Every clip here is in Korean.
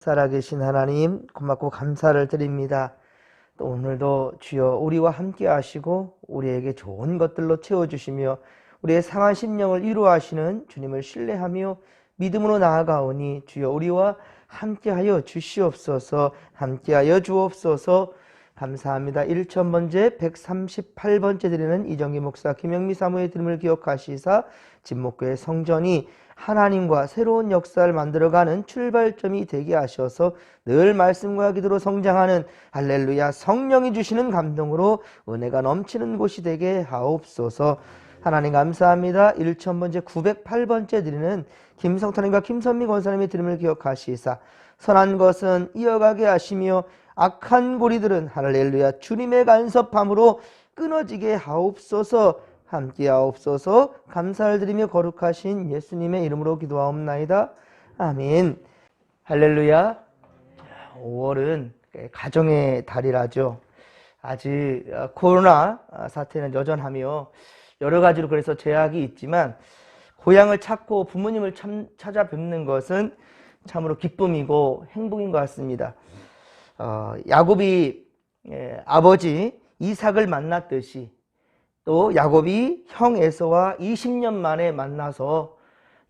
살아계신 하나님 고맙고 감사를 드립니다. 또 오늘도 주여 우리와 함께 하시고 우리에게 좋은 것들로 채워주시며 우리의 상한 심령을 위로하시는 주님을 신뢰하며 믿음으로 나아가오니 주여 우리와 함께하여 주시옵소서. 함께하여 주옵소서. 감사합니다. 1000번째 138번째 드리는 이정기 목사 김영미 사모의 드림을 기억하시사 진목교회 성전이 하나님과 새로운 역사를 만들어가는 출발점이 되게 하셔서 늘 말씀과 기도로 성장하는 할렐루야 성령이 주시는 감동으로 은혜가 넘치는 곳이 되게 하옵소서. 하나님 감사합니다. 1000번째 908번째 드리는 김성탄님과 김선미 권사님의 드림을 기억하시사 선한 것은 이어가게 하시며 악한 고리들은 할렐루야 주님의 간섭함으로 끊어지게 하옵소서. 함께 하옵소서. 감사를 드리며 거룩하신 예수님의 이름으로 기도하옵나이다. 아멘. 할렐루야. 5월은 가정의 달이라죠. 아직 코로나 사태는 여전하며 여러 가지로 그래서 제약이 있지만 고향을 찾고 부모님을 찾아뵙는 것은 참으로 기쁨이고 행복인 것 같습니다. 야곱이 아버지 이삭을 만났듯이 또 야곱이 형 에서와 20년 만에 만나서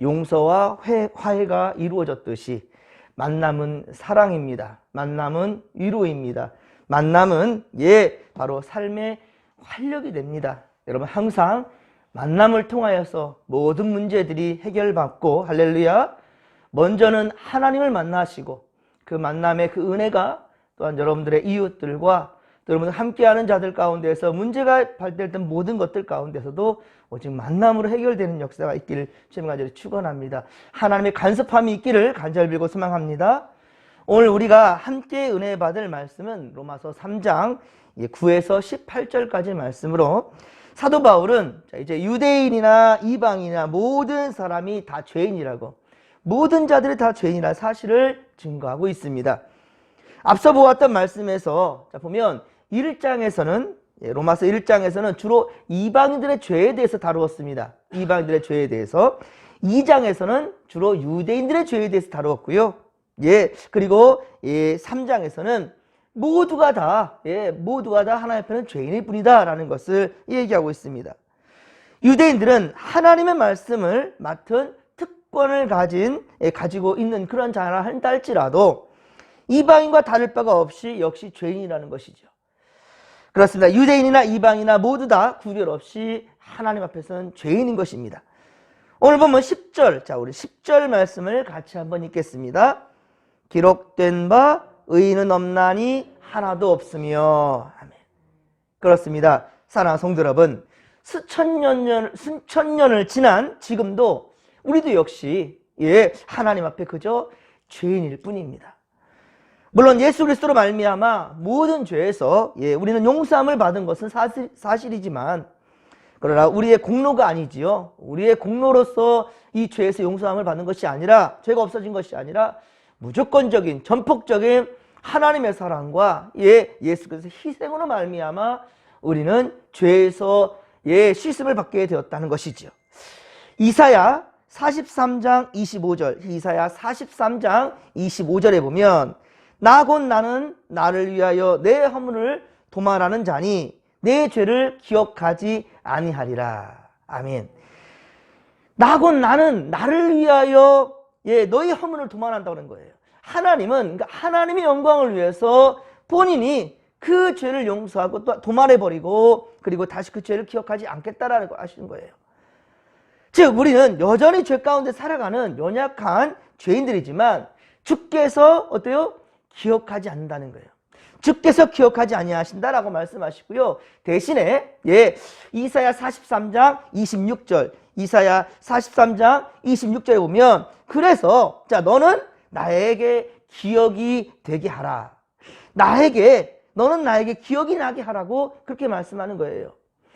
용서와 화해가 이루어졌듯이 만남은 사랑입니다. 만남은 위로입니다. 만남은 바로 삶의 활력이 됩니다. 여러분 항상 만남을 통하여서 모든 문제들이 해결받고 할렐루야 먼저는 하나님을 만나시고 그 만남의 그 은혜가 또한 여러분들의 이웃들과 여러분 함께하는 자들 가운데서 문제가 발생했던 모든 것들 가운데서도 오직 만남으로 해결되는 역사가 있기를 주님과 간절히 축원합니다. 하나님의 간섭함이 있기를 간절히 빌고 소망합니다. 오늘 우리가 함께 은혜 받을 말씀은 로마서 3장 9에서 18절까지 말씀으로 사도 바울은 이제 유대인이나 이방인이나 모든 사람이 다 죄인이라고 모든 자들이 다 죄인이라는 사실을 증거하고 있습니다. 앞서 보았던 말씀에서 보면 1장에서는 로마서 1장에서는 주로 이방인들의 죄에 대해서 다루었습니다. 이방인들의 죄에 대해서 2장에서는 주로 유대인들의 죄에 대해서 다루었고요. 그리고 3장에서는 모두가 다 하나님 앞에는 죄인일 뿐이다 라는 것을 얘기하고 있습니다. 유대인들은 하나님의 말씀을 맡은 특권을 가지고 있는 그런 자라 한다 할지라도 이방인과 다를 바가 없이 역시 죄인이라는 것이죠. 그렇습니다. 유대인이나 이방인이나 모두 다 구별 없이 하나님 앞에서는 죄인인 것입니다. 오늘 보면 10절, 우리 10절 말씀을 같이 한번 읽겠습니다. 기록된 바 의인은 없나니 하나도 없으며. 아멘. 그렇습니다. 사랑하는 성도 여러분, 수천 년을 지난 지금도 우리도 역시 하나님 앞에 그저 죄인일 뿐입니다. 물론 예수 그리스도로 말미암아 모든 죄에서 우리는 용서함을 받은 것은 사실이지만 그러나 우리의 공로가 아니지요. 우리의 공로로서 이 죄에서 용서함을 받는 것이 아니라 죄가 없어진 것이 아니라 무조건적인 전폭적인 하나님의 사랑과 예수 그리스도의 희생으로 말미암아 우리는 죄에서 씻음을 받게 되었다는 것이지요. 이사야 43장 25절 이사야 43장 25절에 보면 나 곧 나는 나를 위하여 내 허물을 도말하는 자니 내 죄를 기억하지 아니하리라. 아멘. 나 곧 나는 나를 위하여 너희 허물을 도말한다고 하는 거예요. 하나님은 그러니까 하나님의 영광을 위해서 본인이 그 죄를 용서하고 또 도말해버리고 그리고 다시 그 죄를 기억하지 않겠다라는 걸 하시는 거예요. 즉 우리는 여전히 죄 가운데 살아가는 연약한 죄인들이지만 주께서 어때요? 기억하지 않는다는 거예요. 주께서 기억하지 아니하신다라고 말씀하시고요. 대신에 이사야 43장 26절 이사야 43장 26절에 보면 그래서 너는 나에게 기억이 되게 하라. 너는 나에게 기억이 나게 하라고 그렇게 말씀하는 거예요.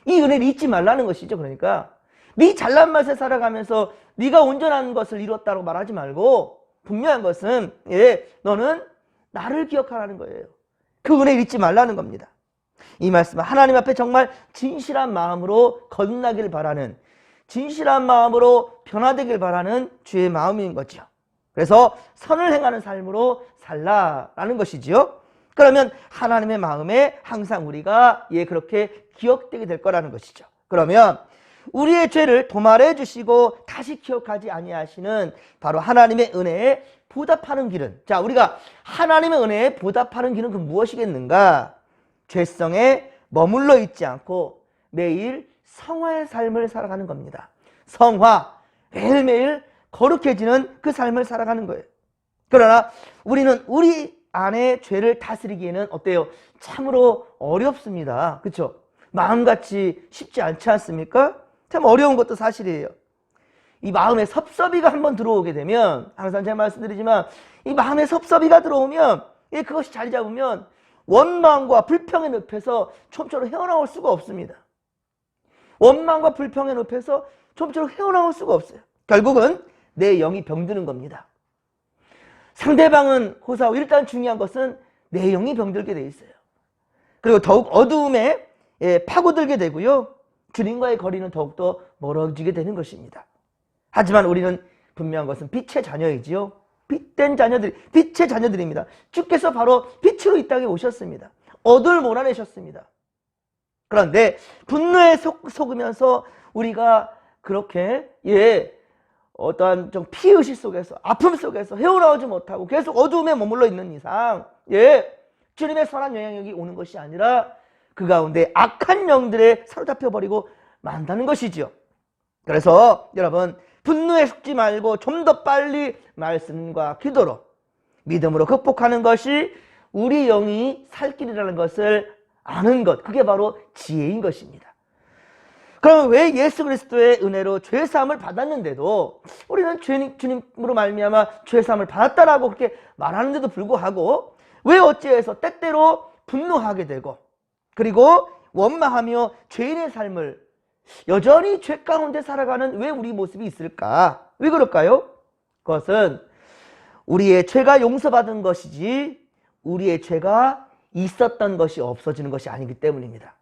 이 은혜를 잊지 말라는 것이죠. 그러니까 네 잘난 맛에 살아가면서 네가 온전한 것을 이뤘다고 말하지 말고 분명한 것은 너는 나를 기억하라는 거예요. 그 은혜를 잊지 말라는 겁니다. 이 말씀은 하나님 앞에 정말 진실한 마음으로 거듭나기를 바라는 진실한 마음으로 변화되길 바라는 주의 마음인 거죠. 그래서 선을 행하는 삶으로 살라라는 것이지요. 그러면 하나님의 마음에 항상 우리가 그렇게 기억되게 될 거라는 것이죠. 그러면 우리의 죄를 도말해 주시고 다시 기억하지 아니하시는 바로 하나님의 은혜에 보답하는 길은, 자, 우리가 하나님의 은혜에 보답하는 길은 그 무엇이겠는가? 죄성에 머물러 있지 않고 매일 성화의 삶을 살아가는 겁니다. 성화, 매일매일 거룩해지는 그 삶을 살아가는 거예요. 그러나 우리는 우리 안에 죄를 다스리기에는 어때요? 참으로 어렵습니다. 그렇죠? 마음같이 쉽지 않지 않습니까? 참 어려운 것도 사실이에요. 이 마음에 섭섭이가 한번 들어오게 되면, 항상 제가 말씀드리지만 이 마음에 섭섭이가 들어오면 그것이 자리 잡으면 원망과 불평의 늪에서 좀처럼 헤어나올 수가 없습니다. 원망과 불평의 늪에서 좀처럼 헤어나올 수가 없어요. 결국은 내 영이 병드는 겁니다. 상대방은 호사하고 일단 중요한 것은 내 영이 병들게 돼 있어요. 그리고 더욱 어두움에 파고들게 되고요. 주님과의 거리는 더욱더 멀어지게 되는 것입니다. 하지만 우리는 분명한 것은 빛의 자녀이지요. 빛된 자녀들, 빛의 자녀들입니다. 주께서 바로 빛으로 이 땅에 오셨습니다. 어두움을 몰아내셨습니다. 그런데 분노에 속으면서 우리가 그렇게 어떠한 좀 피의식 속에서, 아픔 속에서 헤어나오지 못하고 계속 어두움에 머물러 있는 이상 주님의 선한 영향력이 오는 것이 아니라 그 가운데 악한 영들에 사로잡혀 버리고 만다는 것이지요. 그래서 여러분, 분노에 속지 말고 좀 더 빨리 말씀과 기도로 믿음으로 극복하는 것이 우리 영이 살 길이라는 것을 아는 것, 그게 바로 지혜인 것입니다. 그럼 왜 예수 그리스도의 은혜로 죄사함을 받았는데도 우리는 주님으로 말미암아 죄사함을 받았다라고 그렇게 말하는데도 불구하고 왜 어찌해서 때때로 분노하게 되고 그리고 원망하며 죄인의 삶을 여전히 죄 가운데 살아가는 왜 우리 모습이 있을까? 왜 그럴까요? 그것은 우리의 죄가 용서받은 것이지 우리의 죄가 있었던 것이 없어지는 것이 아니기 때문입니다.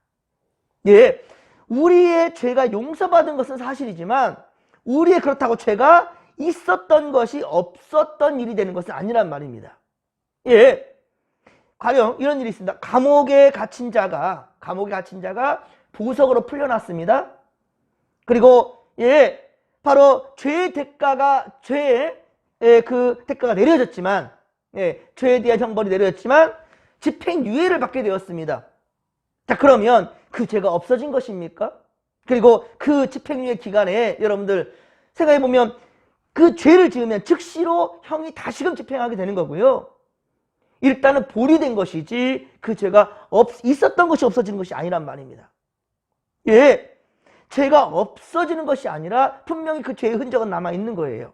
우리의 죄가 용서받은 것은 사실이지만 우리의 그렇다고 죄가 있었던 것이 없었던 일이 되는 것은 아니란 말입니다. 가령 이런 일이 있습니다. 감옥에 갇힌 자가 보석으로 풀려났습니다. 그리고 바로 죄의 대가가 죄의 그 대가가 내려졌지만 죄에 대한 형벌이 내려졌지만 집행유예를 받게 되었습니다. 자, 그러면 그 죄가 없어진 것입니까? 그리고 그 집행유예 기간에 여러분들 생각해보면 그 죄를 지으면 즉시로 형이 다시금 집행하게 되는 거고요. 일단은 보류된 것이지 그 죄가 있었던 것이 없어지는 것이 아니란 말입니다. 죄가 없어지는 것이 아니라 분명히 그 죄의 흔적은 남아있는 거예요.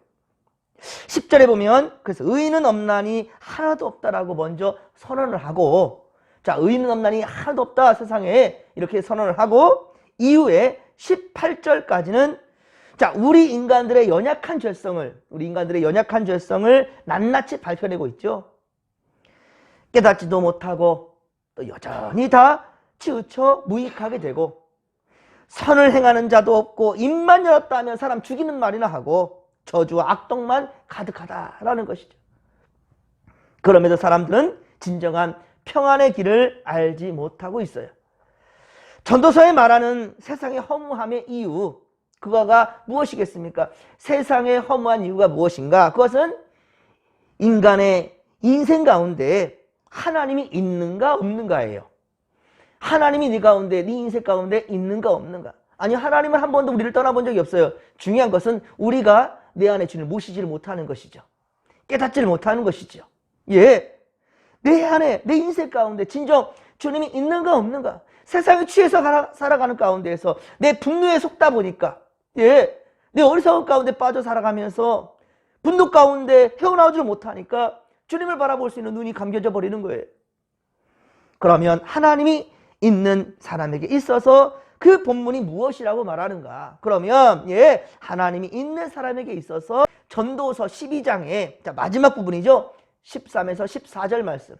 10절에 보면 그래서 의인은 없나니 하나도 없다라고 먼저 선언을 하고, 자, 의인은 없나니 하나도 없다 세상에 이렇게 선언을 하고 이후에 18절까지는 자, 우리 인간들의 연약한 죄성을 낱낱이 발표내고 있죠. 깨닫지도 못하고 또 여전히 다 치우쳐 무익하게 되고 선을 행하는 자도 없고 입만 열었다 하면 사람 죽이는 말이나 하고 저주와 악독만 가득하다라는 것이죠. 그럼에도 사람들은 진정한 평안의 길을 알지 못하고 있어요. 전도서에 말하는 세상의 허무함의 이유, 그거가 무엇이겠습니까? 세상의 허무한 이유가 무엇인가? 그것은 인간의 인생 가운데 하나님이 있는가 없는가예요. 하나님이 네 가운데, 네 인생 가운데 있는가 없는가. 아니, 하나님은 한 번도 우리를 떠나본 적이 없어요. 중요한 것은 우리가 내 안에 주님을 모시지를 못하는 것이죠. 깨닫지를 못하는 것이죠. 내 안에, 내 인생 가운데 진정 주님이 있는가 없는가. 세상에 취해서 살아가는 가운데에서 내 분노에 속다 보니까 내 어리석은 가운데 빠져 살아가면서 분노 가운데 헤어나오지를 못하니까 주님을 바라볼 수 있는 눈이 감겨져 버리는 거예요. 그러면 하나님이 있는 사람에게 있어서 그 본문이 무엇이라고 말하는가? 그러면 하나님이 있는 사람에게 있어서 전도서 12장의 자, 마지막 부분이죠. 13에서 14절 말씀.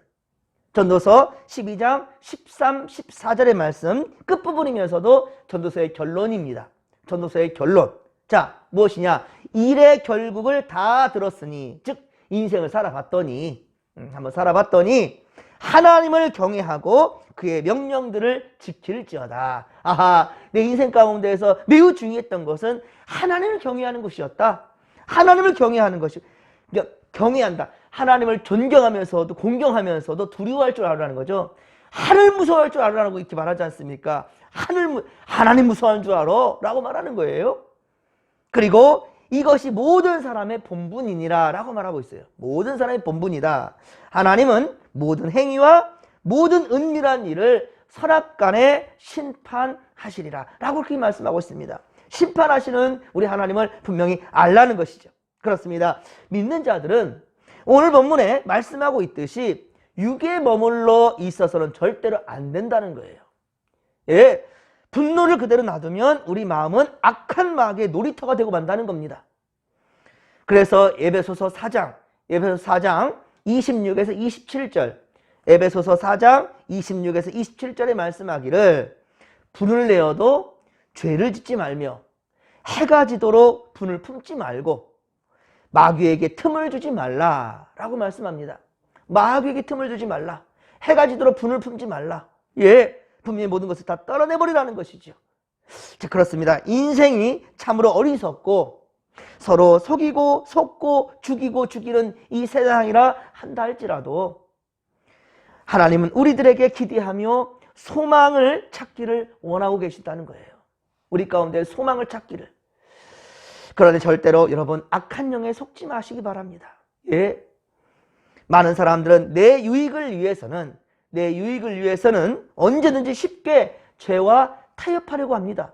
전도서 12장 13, 14절의 말씀 끝부분이면서도 전도서의 결론입니다. 전도서의 결론. 자, 무엇이냐? 일의 결국을 다 들었으니, 즉 인생을 살아봤더니 한번 살아봤더니 하나님을 경외하고 그의 명령들을 지킬지어다. 아하, 내 인생 가운데에서 매우 중요했던 것은 하나님을 경외하는 것이었다. 하나님을 경외하는 것이, 그러니까 경외한다. 하나님을 존경하면서도 공경하면서도 두려워할 줄 알아라는 거죠. 하늘 무서워할 줄 알아라고 이렇게 말하지 않습니까? 하나님 무서워하는 줄 알아 라고 말하는 거예요. 그리고 이것이 모든 사람의 본분이니라 라고 말하고 있어요. 모든 사람의 본분이다. 하나님은 모든 행위와 모든 은밀한 일을 선악간에 심판하시리라 라고 그렇게 말씀하고 있습니다. 심판하시는 우리 하나님을 분명히 알라는 것이죠. 그렇습니다. 믿는 자들은 오늘 본문에 말씀하고 있듯이 육에 머물러 있어서는 절대로 안 된다는 거예요. 예, 분노를 그대로 놔두면 우리 마음은 악한 마귀의 놀이터가 되고 만다는 겁니다. 그래서 에베소서 4장 26에서 27절, 에베소서 4장 26에서 27절에 말씀하기를 분을 내어도 죄를 짓지 말며 해가 지도록 분을 품지 말고 마귀에게 틈을 주지 말라라고 말씀합니다. 마귀에게 틈을 주지 말라. 해가 지도록 분을 품지 말라. 예, 분명히 모든 것을 다 떨어내버리라는 것이죠. 자, 그렇습니다. 인생이 참으로 어리석고 서로 속이고 속고 죽이고 죽이는 이 세상이라 한다 할지라도 하나님은 우리들에게 기대하며 소망을 찾기를 원하고 계신다는 거예요. 우리 가운데 소망을 찾기를. 그런데 절대로 여러분 악한 영에 속지 마시기 바랍니다. 예, 많은 사람들은 내 유익을 위해서는 언제든지 쉽게 죄와 타협하려고 합니다.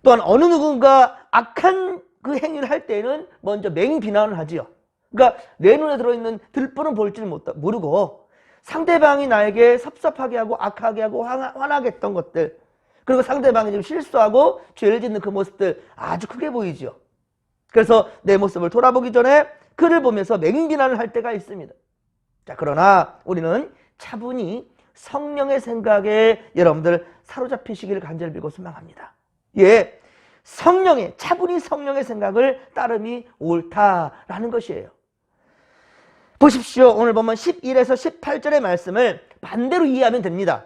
또한 어느 누군가 악한 그 행위를 할 때는 먼저 맹비난을 하지요. 그러니까 내 눈에 들어있는 들보는 볼 줄 모르고 상대방이 나에게 섭섭하게 하고 악하게 하고 화나게 했던 것들, 그리고 상대방이 좀 실수하고 죄를 짓는 그 모습들 아주 크게 보이죠. 그래서 내 모습을 돌아보기 전에 그를 보면서 맹비난을 할 때가 있습니다. 자, 그러나 우리는 차분히 성령의 생각에 여러분들 사로잡히시기를 간절히 빌고 소망합니다. 예, 차분히 성령의 생각을 따름이 옳다라는 것이에요. 보십시오. 오늘 보면 11에서 18절의 말씀을 반대로 이해하면 됩니다.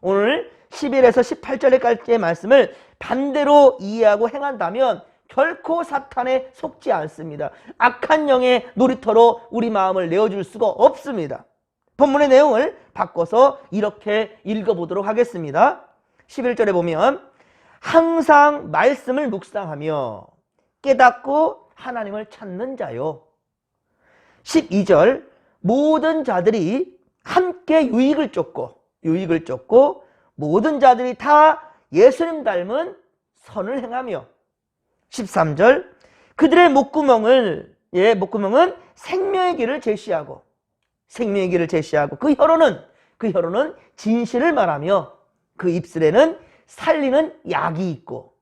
오늘 11에서 18절까지의 말씀을 반대로 이해하고 행한다면 결코 사탄에 속지 않습니다. 악한 영의 놀이터로 우리 마음을 내어줄 수가 없습니다. 본문의 내용을 바꿔서 이렇게 읽어보도록 하겠습니다. 11절에 보면 항상 말씀을 묵상하며 깨닫고 하나님을 찾는 자요. 12절 모든 자들이 함께 유익을 쫓고 모든 자들이 다 예수님 닮은 선을 행하며 13절 그들의 목구멍은 생명의 길을 제시하고 그 혀로는 진실을 말하며 그 입술에는 살리는 약이 있고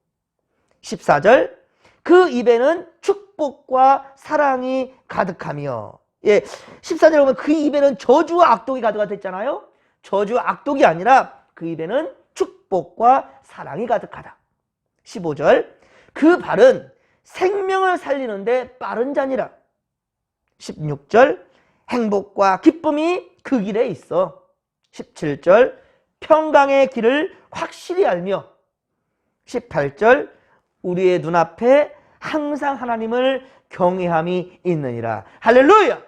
14절 그 입에는 축복과 사랑이 가득하며 14절에 보면 그 입에는 저주와 악독이 가득하댔잖아요. 저주와 악독이 아니라 그 입에는 축복과 사랑이 가득하다. 15절 그 발은 생명을 살리는데 빠른 자니라. 16절 행복과 기쁨이 그 길에 있어. 17절 평강의 길을 확실히 알며 18절 우리의 눈앞에 항상 하나님을 경외함이 있느니라. 할렐루야.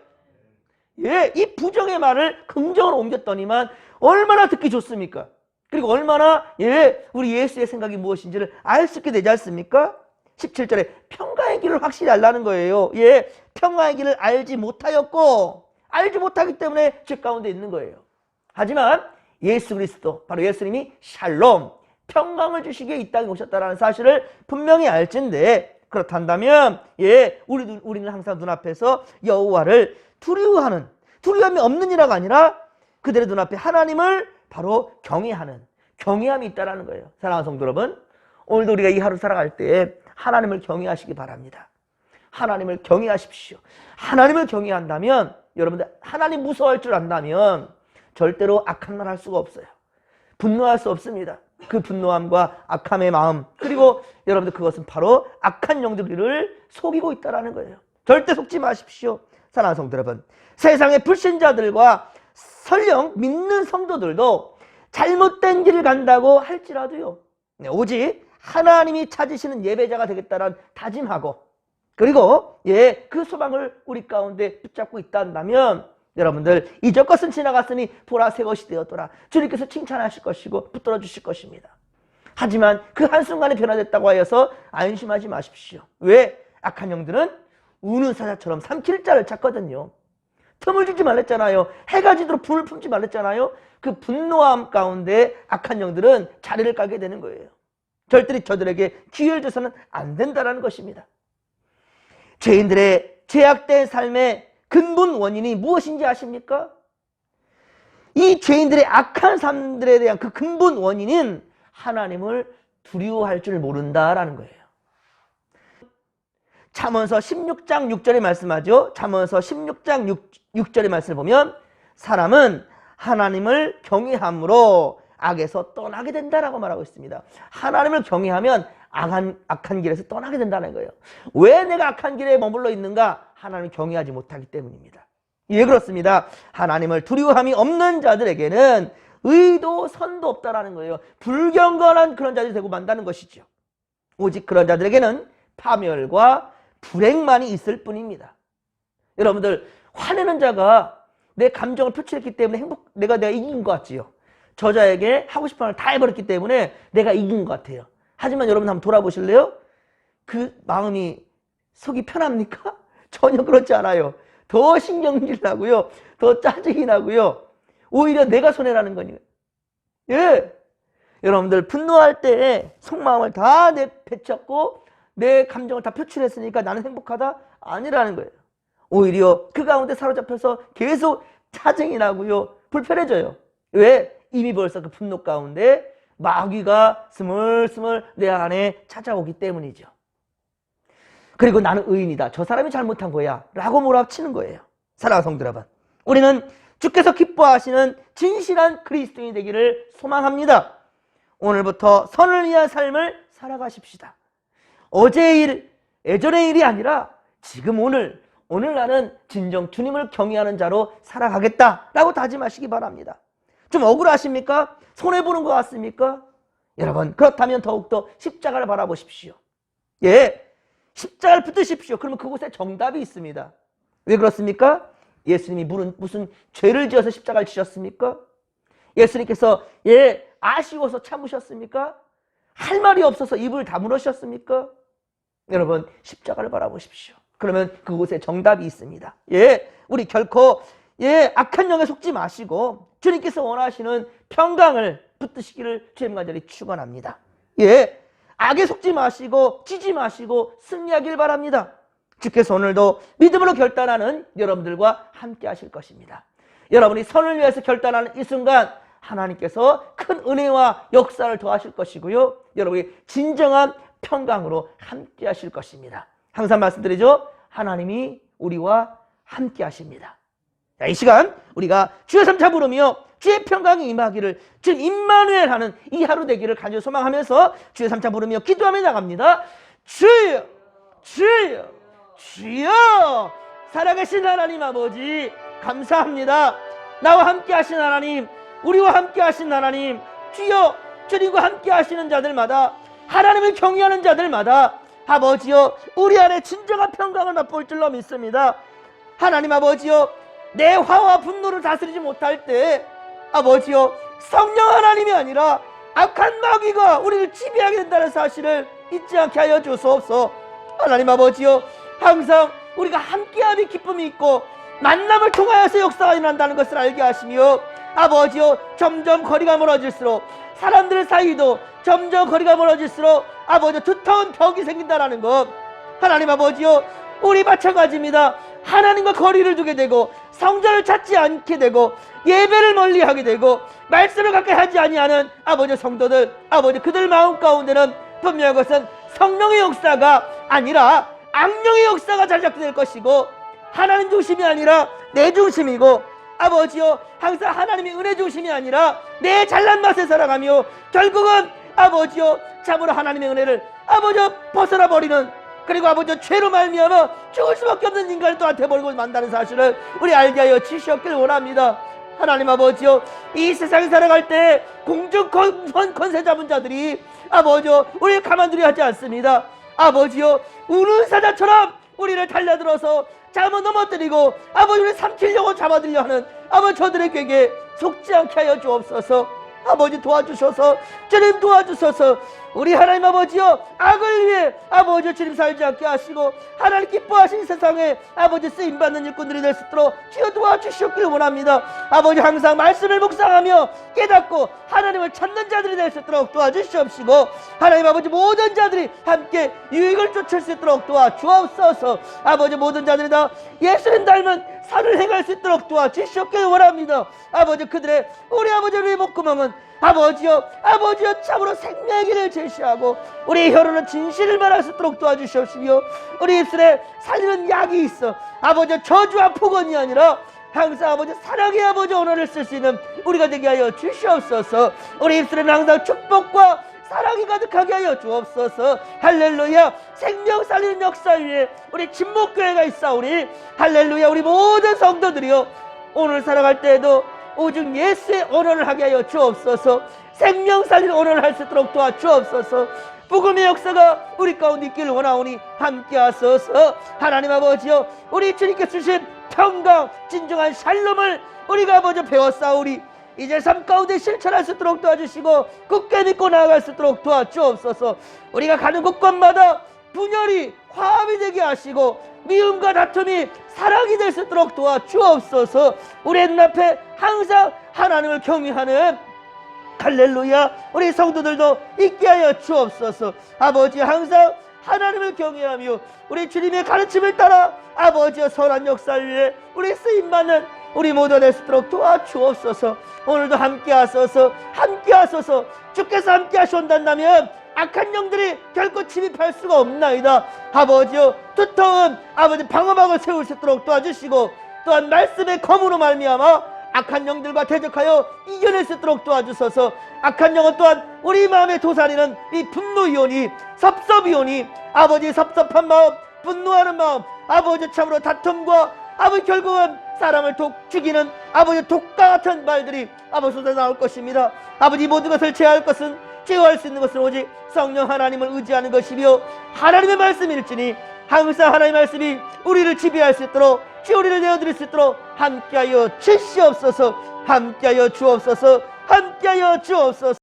예, 이 부정의 말을 긍정으로 옮겼더니만 얼마나 듣기 좋습니까? 그리고 얼마나 우리 예수의 생각이 무엇인지를 알 수 있게 되지 않습니까? 17절에 평강의 길을 확실히 알라는 거예요. 예, 평강의 길을 알지 못하기 때문에 죄 가운데 있는 거예요. 하지만 예수 그리스도, 바로 예수님이 샬롬, 평강을 주시기에 이 땅에 오셨다는 사실을 분명히 알진데, 그렇단다면 우리는 항상 눈앞에서 여호와를 두려움이 없는 이라가 아니라 그들의 눈앞에 하나님을 바로 경외함이 있다는 거예요. 사랑하는 성도 여러분, 오늘도 우리가 이 하루 살아갈 때 하나님을 경외하시기 바랍니다. 하나님을 경외하십시오. 하나님을 경외한다면, 여러분들 하나님 무서워할 줄 안다면 절대로 악한 말 할 수가 없어요. 분노할 수 없습니다. 그 분노함과 악함의 마음, 그리고 여러분들 그것은 바로 악한 영들을 속이고 있다는 거예요. 절대 속지 마십시오. 사랑하는 성도 여러분, 세상의 불신자들과 설령 믿는 성도들도 잘못된 길을 간다고 할지라도요, 오직 하나님이 찾으시는 예배자가 되겠다는 다짐하고, 그리고 그 소망을 우리 가운데 붙잡고 있다 한다면, 여러분들 이전 것은 지나갔으니 보라 새 것이 되었더라, 주님께서 칭찬하실 것이고 붙들어 주실 것입니다. 하지만 그 한순간에 변화됐다고 하여서 안심하지 마십시오. 왜? 악한 영들은 우는 사자처럼 삼킬 자를 찾거든요. 틈을 주지 말랬잖아요. 해가 지도록 불을 품지 말랬잖아요. 그 분노함 가운데 악한 영들은 자리를 까게 되는 거예요. 절대로 저들에게 기회를 줘서는 안 된다는 것입니다. 죄인들의 죄악된 삶의 근본 원인이 무엇인지 아십니까? 이 죄인들의 악한 삶들에 대한 그 근본 원인은 하나님을 두려워할 줄 모른다라는 거예요. 잠언서 16장 6절에 말씀하죠. 잠언서 16장 6절의 말씀을 보면 사람은 하나님을 경외함으로 악에서 떠나게 된다라고 말하고 있습니다. 하나님을 경외하면 악한 길에서 떠나게 된다는 거예요. 왜 내가 악한 길에 머물러 있는가? 하나님을 경외하지 못하기 때문입니다. 예, 그렇습니다. 하나님을 두려워함이 없는 자들에게는 의도 선도 없다라는 거예요. 불경건한 그런 자들이 되고 만다는 것이죠. 오직 그런 자들에게는 파멸과 불행만이 있을 뿐입니다. 여러분들, 화내는 자가 내 감정을 표출했기 때문에 내가 이긴 것 같지요. 저자에게 하고 싶은 말 다 해버렸기 때문에 내가 이긴 것 같아요. 하지만 여러분 한번 돌아보실래요? 그 마음이 속이 편합니까? 전혀 그렇지 않아요. 더 신경질 나고요, 더 짜증이 나고요, 오히려 내가 손해라는 거니까요. 예, 여러분들 분노할 때 속마음을 다 내뱉었고 내 감정을 다 표출했으니까 나는 행복하다? 아니라는 거예요. 오히려 그 가운데 사로잡혀서 계속 짜증이 나고요, 불편해져요. 왜? 이미 벌써 그 분노 가운데 마귀가 스물스물 내 안에 찾아오기 때문이죠. 그리고 나는 의인이다, 저 사람이 잘못한 거야 라고 몰아치는 거예요. 사랑하는 성도 여러분, 우리는 주께서 기뻐하시는 진실한 그리스도인이 되기를 소망합니다. 오늘부터 선을 위한 삶을 살아가십시다. 어제의 일, 예전의 일이 아니라 지금 오늘 나는 진정 주님을 경외하는 자로 살아가겠다라고 다짐하시기 바랍니다. 좀 억울하십니까? 손해보는 것 같습니까? 여러분, 그렇다면 더욱더 십자가를 바라보십시오. 예, 십자가를 붙드십시오. 그러면 그곳에 정답이 있습니다. 왜 그렇습니까? 예수님이 무슨 죄를 지어서 십자가를 지셨습니까? 예수님께서 아쉬워서 참으셨습니까? 할 말이 없어서 입을 다물으셨습니까? 여러분, 십자가를 바라보십시오. 그러면 그곳에 정답이 있습니다. 우리 결코 악한 영에 속지 마시고 주님께서 원하시는 평강을 붙드시기를 주님 간절히 축원합니다. 악에 속지 마시고 지지 마시고 승리하길 바랍니다. 주께서 오늘도 믿음으로 결단하는 여러분들과 함께 하실 것입니다. 여러분이 선을 위해서 결단하는 이 순간 하나님께서 큰 은혜와 역사를 더하실 것이고요, 여러분이 진정한 평강으로 함께 하실 것입니다. 항상 말씀드리죠, 하나님이 우리와 함께 하십니다. 자, 이 시간 우리가 주의 삼차 부르며 주의 평강이 임하기를, 주님 임마누엘 하는 이 하루 되기를 간절히 소망하면서 주의 삼차 부르며 기도하며 나갑니다. 주여, 주여, 주여. 살아계신 하나님 아버지 감사합니다. 나와 함께 하신 하나님, 우리와 함께 하신 하나님, 주여, 주님과 함께 하시는 자들마다, 하나님을 경외하는 자들마다 아버지여 우리 안에 진정한 평강을 맛볼 줄로 믿습니다. 하나님 아버지여, 내 화와 분노를 다스리지 못할 때 아버지여 성령 하나님이 아니라 악한 마귀가 우리를 지배하게 된다는 사실을 잊지 않게 하여 주소서. 하나님 아버지여, 항상 우리가 함께함이 기쁨이 있고 만남을 통하여서 역사가 일어난다는 것을 알게 하시며, 아버지여 점점 거리가 멀어질수록, 사람들 사이도 점점 거리가 멀어질수록 아버지여 두터운 벽이 생긴다는 것, 하나님 아버지여 우리 마찬가지입니다. 하나님과 거리를 두게 되고 성전을 찾지 않게 되고 예배를 멀리하게 되고 말씀을 가까이 하지 아니하는 아버지 성도들, 아버지 그들 마음 가운데는 분명한 것은 성령의 역사가 아니라 악령의 역사가 자작될 될 것이고, 하나님 중심이 아니라 내 중심이고, 아버지여 항상 하나님의 은혜 중심이 아니라 내 잘난 맛에 살아가며 결국은 아버지여 참으로 하나님의 은혜를 아버지여 벗어나 버리는 그리고 아버지 죄로 말미암아 죽을 수밖에 없는 인간을 또한테 버리고 만다는 사실을 우리 알게 하여 주시옵길 원합니다. 하나님 아버지요, 이 세상에 살아갈 때 공중 권세 잡은 자들이 아버지요 우리를 가만두려 하지 않습니다. 아버지요, 우는 사자처럼 우리를 달려들어서 잘못 넘어뜨리고 아버지 우리를 삼키려고 잡아들려 하는 아버지 저들에게 속지 않게 하여 주옵소서. 아버지 도와주셔서, 주님 도와주셔서 우리 하나님 아버지여 악을 위해 아버지 주님 살지 않게 하시고 하나님 기뻐하신 세상에 아버지 쓰임받는 일꾼들이 될 수 있도록 주여 도와주시옵길 원합니다. 아버지 항상 말씀을 묵상하며 깨닫고 하나님을 찾는 자들이 될 수 있도록 도와주시옵시고 하나님 아버지 모든 자들이 함께 유익을 쫓을 수 있도록 도와주옵소서. 아버지 모든 자들이 다 예수님 닮은 산을 행할 수 있도록 도와주시옵길 원합니다. 아버지 그들의 우리 아버지 우리 목구멍은 아버지여 참으로 생명의 길을 제시하고 우리 혀로는 진실을 말할 수 있도록 도와주시옵시며 우리 입술에 살리는 약이 있어 아버지 저주와 폭언이 아니라 항상 아버지 사랑의 아버지 언어를 쓸 수 있는 우리가 되게 하여 주시옵소서. 우리 입술에는 항상 축복과 사랑이 가득하게 하여 주옵소서. 할렐루야. 생명 살리는 역사 위에 우리 진목교회가 있사오니 할렐루야. 우리 모든 성도들이여 오늘 살아갈 때에도 오직 예수의 언어를 하게 하여 주옵소서. 생명 살리는 언어를 할 수 있도록 도와주옵소서. 복음의 역사가 우리 가운데 있기를 원하오니 함께 하소서. 하나님 아버지여 우리 주님께 주신 평강 진정한 샬롬을 우리가 아버지 배웠사오니 이제 삶 가운데 실천할 수 있도록 도와주시고 굳게 믿고 나아갈 수 있도록 도와주옵소서. 우리가 가는 곳곳마다 분열이 화합이 되게 하시고 미움과 다툼이 사랑이 될 수 있도록 도와주옵소서. 우리의 눈앞에 항상 하나님을 경외하는 할렐루야 우리 성도들도 있게 하여 주옵소서. 아버지 항상 하나님을 경외하며 우리 주님의 가르침을 따라 아버지의 선한 역사 위에 우리 쓰임받는 우리 모두 될 수 있도록 도와주옵소서. 오늘도 함께 하소서. 함께 하소서. 주께서 함께 하시온다면 악한 영들이 결코 침입할 수가 없나이다. 아버지여 두터운 아버지 방어막을 세울 수 있도록 도와주시고 또한 말씀의 검으로 말미암아 악한 영들과 대적하여 이겨낼 수 있도록 도와주소서. 악한 영은 또한 우리 마음에 도사리는 이 분노이오니 섭섭이오니 아버지 섭섭한 마음 분노하는 마음 아버지 참으로 다툼과 아버지 결국은 사람을 죽이는 아버지 독과 같은 말들이 아버지 쏟아 나올 것입니다. 아버지 모든 것을 제어할 것은 제어할 수 있는 것은 오직 성령 하나님을 의지하는 것이며 하나님의 말씀일지니 항상 하나님의 말씀이 우리를 지배할 수 있도록 주 우리를 내어드릴 수 있도록 함께하여 주시옵소서. 함께하여 주옵소서. 함께하여 주옵소서.